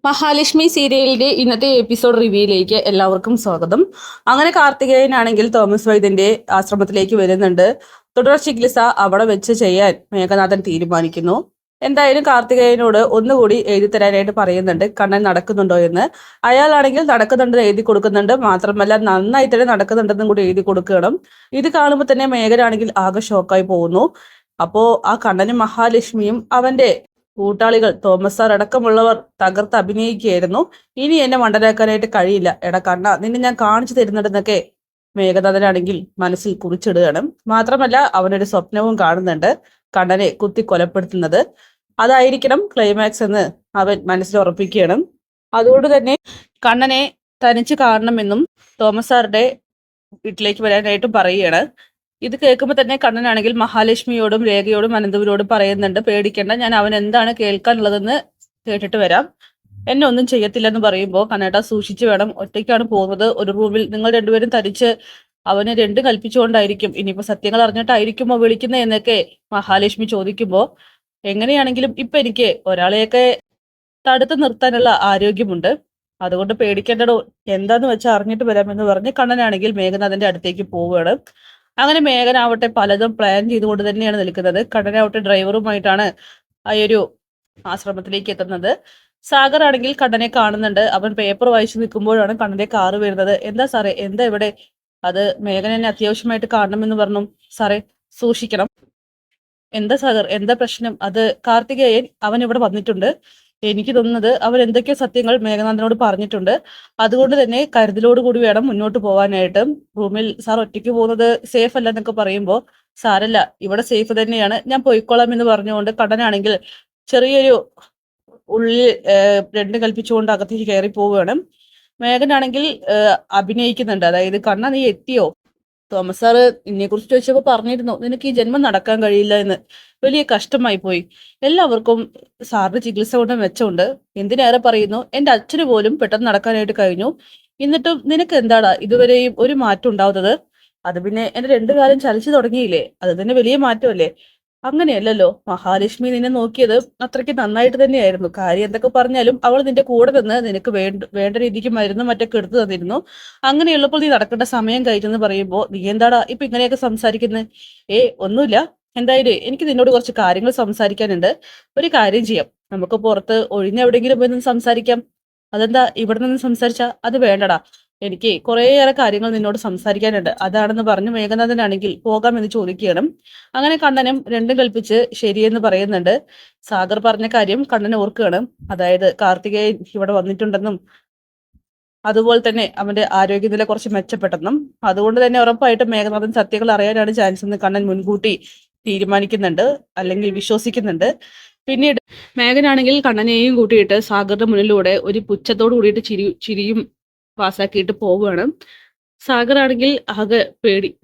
മഹാലക്ഷ്മി സീരിയലിന്റെ ഇന്നത്തെ എപ്പിസോഡ് റിവ്യൂയിലേക്ക് എല്ലാവർക്കും സ്വാഗതം. അങ്ങനെ കാർത്തികേയനാണെങ്കിൽ തോമസ് വൈദ്യന്റെ ആശ്രമത്തിലേക്ക് വരുന്നുണ്ട്. തുടർ ചികിത്സ അവിടെ വെച്ച് ചെയ്യാൻ മേഘനാഥൻ തീരുമാനിക്കുന്നു. എന്തായാലും കാർത്തികേയനോട് ഒന്നുകൂടി എഴുതി തരാനായിട്ട് പറയുന്നുണ്ട്, കണ്ണൻ നടക്കുന്നുണ്ടോ എന്ന്. അയാളാണെങ്കിൽ നടക്കുന്നുണ്ടെന്ന് എഴുതി കൊടുക്കുന്നുണ്ട്. മാത്രമല്ല നന്നായി തന്നെ നടക്കുന്നുണ്ടെന്നും കൂടി എഴുതി കൊടുക്കണം. ഇത് കാണുമ്പോൾ തന്നെ മേഘനാണെങ്കിൽ ആകെ ഷോക്കായി പോകുന്നു. അപ്പോ ആ കണ്ണനും മഹാലക്ഷ്മിയും അവന്റെ കൂട്ടാളികൾ തോമസ് സാർ അടക്കമുള്ളവർ തകർത്ത് അഭിനയിക്കുകയായിരുന്നു. ഇനി എന്നെ മണ്ടനാക്കാനായിട്ട് കഴിയില്ല, എടാ കണ്ണ നിന്നെ ഞാൻ കാണിച്ചു തരുന്നുണ്ടെന്നൊക്കെ മേഘനാഥനാണെങ്കിൽ മനസ്സിൽ കുറിച്ചിടുകയാണ്. മാത്രമല്ല അവനൊരു സ്വപ്നവും കാണുന്നുണ്ട്, കണ്ണനെ കുത്തി കൊലപ്പെടുത്തുന്നത്. അതായിരിക്കണം ക്ലൈമാക്സ് എന്ന് അവൻ മനസ്സിൽ ഉറപ്പിക്കുകയാണ്. അതുകൊണ്ട് തന്നെ കണ്ണനെ തനിച്ച് കാണണമെന്നും തോമസ് സാറുടെ വീട്ടിലേക്ക് വരാനായിട്ടും പറയുകയാണ്. ഇത് കേൾക്കുമ്പോൾ തന്നെ കണ്ണനാണെങ്കിൽ മഹാലക്ഷ്മിയോടും രേഖയോടും അനന്തപുരോടും പറയുന്നുണ്ട്, പേടിക്കേണ്ട, ഞാൻ അവൻ എന്താണ് കേൾക്കാനുള്ളതെന്ന് കേട്ടിട്ട് വരാം, എന്നെ ഒന്നും ചെയ്യത്തില്ലെന്ന് പറയുമ്പോൾ കണ്ണേട്ട സൂക്ഷിച്ചു വേണം, ഒറ്റയ്ക്കാണ് പോകുന്നത്, ഒരു റൂമിൽ നിങ്ങൾ രണ്ടുപേരും തരിച്ച് അവന് രണ്ടും കൽപ്പിച്ചുകൊണ്ടായിരിക്കും, ഇനിയിപ്പോ സത്യങ്ങൾ അറിഞ്ഞിട്ടായിരിക്കുമോ വിളിക്കുന്നത് എന്നൊക്കെ മഹാലക്ഷ്മി ചോദിക്കുമ്പോൾ എങ്ങനെയാണെങ്കിലും ഇപ്പൊ എനിക്ക് ഒരാളെയൊക്കെ തടുത്തു നിർത്താനുള്ള ആരോഗ്യമുണ്ട്, അതുകൊണ്ട് പേടിക്കേണ്ടടോ, എന്താന്ന് വെച്ചാൽ അറിഞ്ഞിട്ട് വരാമെന്ന് പറഞ്ഞ് കണ്ണനാണെങ്കിൽ മേഘനാഥന്റെ അടുത്തേക്ക് പോവുകയാണ്. അങ്ങനെ മേഘനാവട്ടെ പലതും പ്ലാൻ ചെയ്തുകൊണ്ട് തന്നെയാണ് നിൽക്കുന്നത്. കണ്ണനാവട്ടെ ഡ്രൈവറുമായിട്ടാണ് ആ ഒരു ആശ്രമത്തിലേക്ക് എത്തുന്നത്. സാഗർ ആണെങ്കിൽ കണ്ണനെ കാണുന്നുണ്ട്. അവൻ പേപ്പർ വായിച്ചു നിൽക്കുമ്പോഴാണ് കണ്ണന്റെ കാറ് വരുന്നത്. എന്താ സാറേ, എന്താ ഇവിടെ? അത് മേഘനെ അത്യാവശ്യമായിട്ട് കാണണമെന്ന് പറഞ്ഞു. സാറേ സൂക്ഷിക്കണം. എന്താ സാഗർ, എന്താ പ്രശ്നം? അത് കാർത്തികേയൻ അവൻ ഇവിടെ വന്നിട്ടുണ്ട്. എനിക്ക് തോന്നുന്നത് അവൻ എന്തൊക്കെയോ സത്യങ്ങൾ മേഘനാഥനോട് പറഞ്ഞിട്ടുണ്ട്. അതുകൊണ്ട് തന്നെ കരുതലോടുകൂടി വേണം മുന്നോട്ട് പോകാനായിട്ട്. റൂമിൽ സാർ ഒറ്റയ്ക്ക് പോകുന്നത് സേഫ് അല്ല എന്നൊക്കെ പറയുമ്പോൾ സാരല്ല, ഇവിടെ സേഫ് തന്നെയാണ്, ഞാൻ പോയിക്കോളാം എന്ന് പറഞ്ഞുകൊണ്ട് കണ്ണനാണെങ്കിൽ ചെറിയൊരു ഉള്ളിൽ രണ്ടും കൽപ്പിച്ചുകൊണ്ട് അകത്തേക്ക് കയറി പോവുകയാണ്. മേഘനാണെങ്കിൽ അഭിനയിക്കുന്നുണ്ട്. അതായത് കണ്ണ നീ എത്തിയോ? തോമസ് സാറ് ഇതിനെ കുറിച്ച് ചോദിച്ചപ്പോൾ പറഞ്ഞിരുന്നു, നിനക്ക് ഈ ജന്മം നടക്കാൻ കഴിയില്ല എന്ന്. വലിയ കഷ്ടമായി പോയി. എല്ലാവർക്കും സാറിന് ചികിത്സ കൊണ്ട് മെച്ചമുണ്ട്. എന്തിനേറെ പറയുന്നു, എന്റെ അച്ഛന് പോലും പെട്ടെന്ന് നടക്കാനായിട്ട് കഴിഞ്ഞു. എന്നിട്ടും നിനക്ക് എന്താടാ ഇതുവരെയും ഒരു മാറ്റം ഉണ്ടാവുന്നത്? അത് പിന്നെ എന്റെ രണ്ടു കാലം ചലിച്ചു തുടങ്ങിയില്ലേ, അത് തന്നെ വലിയ മാറ്റമല്ലേ? അങ്ങനെയല്ലല്ലോ, മഹാലക്ഷ്മി നിന്നെ നോക്കിയത് അത്രയ്ക്ക് നന്നായിട്ട് തന്നെയായിരുന്നു. കാര്യം എന്തൊക്കെ പറഞ്ഞാലും അവൾ നിന്റെ കൂടെ നിന്ന് നിനക്ക് വേണ്ട രീതിക്ക് മരുന്നും മറ്റൊക്കെ എടുത്തു തന്നിരുന്നു. അങ്ങനെയുള്ളപ്പോൾ നീ നടക്കേണ്ട സമയം കഴിഞ്ഞെന്ന് പറയുമ്പോ നീ എന്താടാ ഇപ്പൊ ഇങ്ങനെയൊക്കെ സംസാരിക്കുന്നത്? ഒന്നുമില്ല. എന്തായാലും എനിക്ക് നിന്നോട് കുറച്ച് കാര്യങ്ങൾ സംസാരിക്കാനുണ്ട്. ഒരു കാര്യം ചെയ്യാം, നമുക്ക് പുറത്ത് ഒഴിഞ്ഞെവിടെയെങ്കിലും പോയി നിന്ന് സംസാരിക്കാം. അതെന്താ ഇവിടെ നിന്ന് സംസാരിച്ചാ? അത് വേണ്ടടാ, എനിക്ക് കുറേയേറെ കാര്യങ്ങൾ നിന്നോട് സംസാരിക്കാനുണ്ട്, അതാണെന്ന് പറഞ്ഞു മേഘനാഥനാണെങ്കിൽ പോകാമെന്ന് ചോദിക്കണം. അങ്ങനെ കണ്ണനും രണ്ടും കൽപ്പിച്ച് ശരിയെന്ന് പറയുന്നുണ്ട്. സാഗർ പറഞ്ഞ കാര്യം കണ്ണൻ ഓർക്കുകയാണ്. അതായത് കാർത്തികേയൻ ഇവിടെ വന്നിട്ടുണ്ടെന്നും അതുപോലെ തന്നെ അവന്റെ ആരോഗ്യനില കുറച്ച് മെച്ചപ്പെട്ടെന്നും അതുകൊണ്ട് തന്നെ ഉറപ്പായിട്ടും മേഘനാഥൻ സത്യങ്ങൾ അറിയാനാണ് ചാൻസ് എന്ന് കണ്ണൻ മുൻകൂട്ടി തീരുമാനിക്കുന്നുണ്ട്, അല്ലെങ്കിൽ വിശ്വസിക്കുന്നുണ്ട്. പിന്നീട് മേഘനാണെങ്കിൽ കണ്ണനെയും കൂട്ടിയിട്ട് സാഗറിന്റെ മുന്നിലൂടെ ഒരു പുച്ഛത്തോട് കൂടിയിട്ട് ചിരിയും പാസ്സാക്കിയിട്ട് പോവുകയാണ്. സാഗർ ആണെങ്കിൽ ആകെ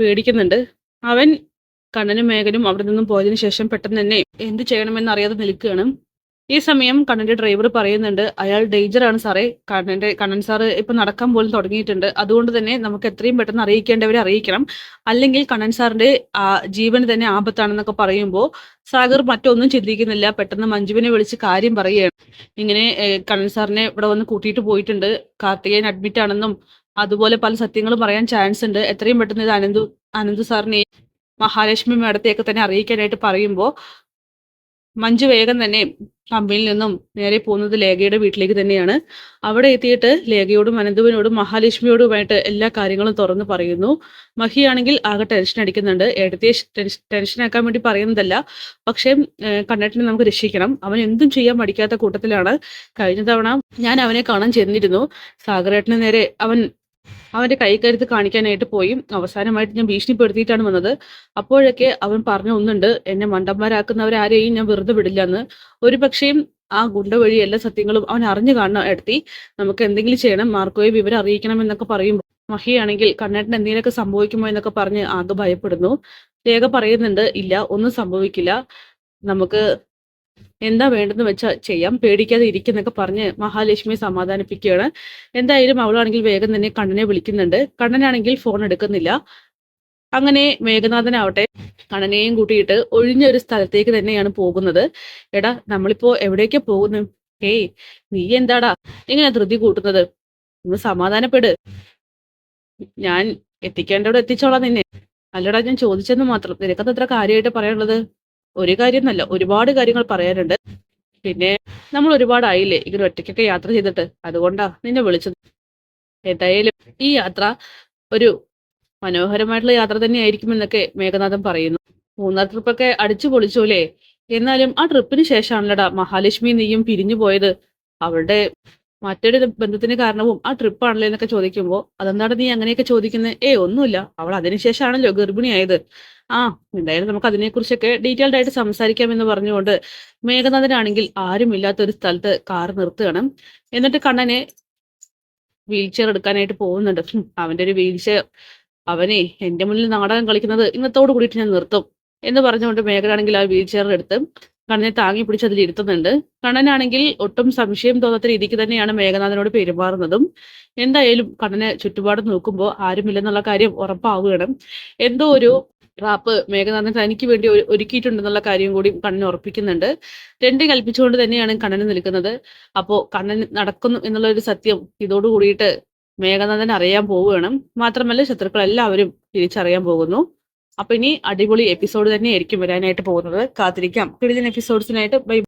പേടിക്കുന്നുണ്ട്. അവൻ കണ്ണനും മേഘനും അവിടെ നിന്നും പോയതിനു ശേഷം പെട്ടെന്ന് തന്നെ എന്ത് ചെയ്യണമെന്ന് അറിയാതെ നിൽക്കുകയാണ്. ഈ സമയം കണ്ണന്റെ ഡ്രൈവർ പറയുന്നുണ്ട്, അയാൾ ഡേഞ്ചറാണ് സാറേ, കണ്ണൻ സാറ് ഇപ്പൊ നടക്കാൻ പോലും തുടങ്ങിയിട്ടുണ്ട്, അതുകൊണ്ട് തന്നെ നമുക്ക് എത്രയും പെട്ടെന്ന് അറിയിക്കേണ്ടവരെ അറിയിക്കണം, അല്ലെങ്കിൽ കണ്ണൻ സാറിന്റെ ജീവന് തന്നെ ആപത്താണെന്നൊക്കെ പറയുമ്പോൾ സാഗർ മറ്റൊന്നും ചിന്തിക്കുന്നില്ല. പെട്ടെന്ന് മഞ്ജുവിനെ വിളിച്ച് കാര്യം പറയുകയാണ്. ഇങ്ങനെ കണ്ണൻ സാറിനെ ഇവിടെ വന്ന് കൂട്ടിയിട്ട് പോയിട്ടുണ്ട്, കാർത്തികേയൻ അഡ്മിറ്റ് ആണെന്നും അതുപോലെ പല സത്യങ്ങളും പറയാൻ ചാൻസ് ഉണ്ട്, എത്രയും പെട്ടെന്ന് ഇത് അനന്തു സാറിനെ മഹാലക്ഷ്മി മേഡത്തെയൊക്കെ തന്നെ അറിയിക്കാനായിട്ട് പറയുമ്പോൾ മഞ്ജു വേഗം തന്നെ കമ്പനിയിൽ നിന്നും നേരെ പോകുന്നത് ലേഖയുടെ വീട്ടിലേക്ക് തന്നെയാണ്. അവിടെ എത്തിയിട്ട് ലേഖയോടും അനന്തുവിനോടും മഹാലക്ഷ്മിയോടുമായിട്ട് എല്ലാ കാര്യങ്ങളും തുറന്നു പറയുന്നു. മഹിയാണെങ്കിൽ ആകെ ടെൻഷൻ അടിക്കുന്നുണ്ട്. എടുത്തിയെ ടെൻഷനാക്കാൻ വേണ്ടി പറയുന്നതല്ല, പക്ഷേ കണ്ണേട്ടനെ നമുക്ക് രക്ഷിക്കണം, അവൻ എന്തും ചെയ്യാൻ മടിക്കാത്ത കൂട്ടത്തിലാണ്. കഴിഞ്ഞ തവണ ഞാൻ അവനെ കാണാൻ ചെന്നിരുന്നു, സാഗരേട്ടന് നേരെ അവന്റെ കൈക്കരുത്ത് കാണിക്കാനായിട്ട് പോയി, അവസാനമായിട്ട് ഞാൻ ഭീഷണിപ്പെടുത്തിയിട്ടാണ് വന്നത്. അപ്പോഴൊക്കെ അവൻ പറഞ്ഞു ഒന്നുണ്ട്, എന്നെ മണ്ടന്മാരാക്കുന്നവരാരെയും ഞാൻ വെറുതെ വിടില്ല എന്ന്. ഒരു പക്ഷേ ആ ഗുണ്ട വഴി എല്ലാ സത്യങ്ങളും അവൻ അറിഞ്ഞു കാണണം. എടുത്തി നമുക്ക് എന്തെങ്കിലും ചെയ്യണം, മാർക്കോയെ വിവരം അറിയിക്കണം എന്നൊക്കെ പറയുമ്പോൾ മഹിയാണെങ്കിൽ കണ്ണേട്ടൻ എന്തെങ്കിലുമൊക്കെ സംഭവിക്കുമോ എന്നൊക്കെ പറഞ്ഞ് ആകെ ഭയപ്പെടുന്നു. രേഖ പറയുന്നുണ്ട്, ഇല്ല ഒന്നും സംഭവിക്കില്ല, നമുക്ക് എന്താ വേണ്ടെന്ന് വെച്ചാൽ ചെയ്യാം, പേടിക്കാതെ ഇരിക്കുന്നൊക്കെ പറഞ്ഞ് മഹാലക്ഷ്മിയെ സമാധാനിപ്പിക്കുകയാണ്. എന്തായാലും അവളാണെങ്കിൽ വേഗം തന്നെ കണ്ണനെ വിളിക്കുന്നുണ്ട്. കണ്ണനാണെങ്കിൽ ഫോൺ എടുക്കുന്നില്ല. അങ്ങനെ മേഘനാഥനാവട്ടെ കണ്ണനെയും കൂട്ടിയിട്ട് ഒഴിഞ്ഞ ഒരു സ്ഥലത്തേക്ക് തന്നെയാണ് പോകുന്നത്. എടാ നമ്മളിപ്പോ എവിടേക്കാ പോകുന്നത്? ഏയ് നീ എന്താടാ ഇങ്ങനെ ധൃതി കൂട്ടുന്നത്? ഒന്ന് സമാധാനപ്പെട്. ഞാൻ എത്തിക്കേണ്ടവിടെ എത്തിച്ചോളാം നിന്നെ. അല്ലടാ, ഞാൻ ചോദിച്ചെന്ന് മാത്രം. നിനക്കത് എത്ര കാര്യമായിട്ട് പറയാനുള്ളത്? ഒരു കാര്യം എന്നല്ല, ഒരുപാട് കാര്യങ്ങൾ പറയാനുണ്ട്. പിന്നെ നമ്മൾ ഒരുപാടായില്ലേ ഇങ്ങനെ ഒറ്റയ്ക്കൊക്കെ യാത്ര ചെയ്തിട്ട്, അതുകൊണ്ടാ നിന്നെ വിളിച്ചത്. എന്തായാലും ഈ യാത്ര ഒരു മനോഹരമായിട്ടുള്ള യാത്ര തന്നെയായിരിക്കുമെന്നൊക്കെ മേഘനാഥൻ പറയുന്നു. മൂന്നാർ ട്രിപ്പൊക്കെ അടിച്ചു പൊളിച്ചോലേ. എന്നാലും ആ ട്രിപ്പിന് ശേഷമാണല്ലോടാ മഹാലക്ഷ്മി നീയും പിരിഞ്ഞു പോയത്. അവളുടെ മറ്റൊരു ബന്ധത്തിന് കാരണവും ആ ട്രിപ്പാണല്ലോ എന്നൊക്കെ ചോദിക്കുമ്പോ, അതെന്താണ് നീ അങ്ങനെയൊക്കെ ചോദിക്കുന്നത്? ഒന്നുമില്ല, അവൾ അതിനുശേഷമാണല്ലോ ഗർഭിണിയായത്. ആ, എന്തായാലും നമുക്ക് അതിനെക്കുറിച്ചൊക്കെ ഡീറ്റെയിൽഡ് ആയിട്ട് സംസാരിക്കാം എന്ന് പറഞ്ഞുകൊണ്ട് മേഘനാഥനാണെങ്കിൽ ആരുമില്ലാത്ത ഒരു സ്ഥലത്ത് കാർ നിർത്തുകയാണ്. എന്നിട്ട് കണ്ണനെ വീൽ ചെയർ എടുക്കാനായിട്ട് പോകുന്നുണ്ട്. അവന്റെ ഒരു വീൽ ചെയർ, അവനെ എന്റെ മുന്നിൽ നാടകം കളിക്കുന്നത് ഇന്നത്തോട് കൂടിയിട്ട് ഞാൻ നിർത്തും എന്ന് പറഞ്ഞുകൊണ്ട് മേഘനാണെങ്കിൽ ആ വീൽ ചെയർ എടുത്ത് കണ്ണനെ താങ്ങി പിടിച്ച് അതിൽ ഇരുത്തുന്നുണ്ട്. കണ്ണനാണെങ്കിൽ ഒട്ടും സംശയം തോന്നാത്ത രീതിക്ക് തന്നെയാണ് മേഘനാഥനോട് പെരുമാറുന്നതും. എന്തായാലും കണ്ണന് ചുറ്റുപാട് നോക്കുമ്പോൾ ആരുമില്ലെന്നുള്ള കാര്യം ഉറപ്പാവുകയാണ്. എന്തോ ഒരു ട്രാപ്പ് മേഘനാഥൻ തനിക്ക് വേണ്ടി ഒരുക്കിയിട്ടുണ്ടെന്നുള്ള കാര്യം കൂടി കണ്ണന് ഉറപ്പിക്കുന്നുണ്ട്. രണ്ടും കൽപ്പിച്ചുകൊണ്ട് തന്നെയാണ് കണ്ണന് നിൽക്കുന്നത്. അപ്പോ കണ്ണൻ നടക്കുന്നു എന്നുള്ള ഒരു സത്യം ഇതോട് കൂടിയിട്ട് മേഘനാഥൻ അറിയാൻ പോവുകയാണ്. മാത്രമല്ല ശത്രുക്കൾ എല്ലാവരും തിരിച്ചറിയാൻ പോകുന്നു. അപ്പൊ ഇനി അടിപൊളി എപ്പിസോഡ് തന്നെയായിരിക്കും വരാനായിട്ട് പോകുന്നത്. കാത്തിരിക്കാം കിടിലൻ എപ്പിസോഡ്സിനായിട്ട്. ബൈ.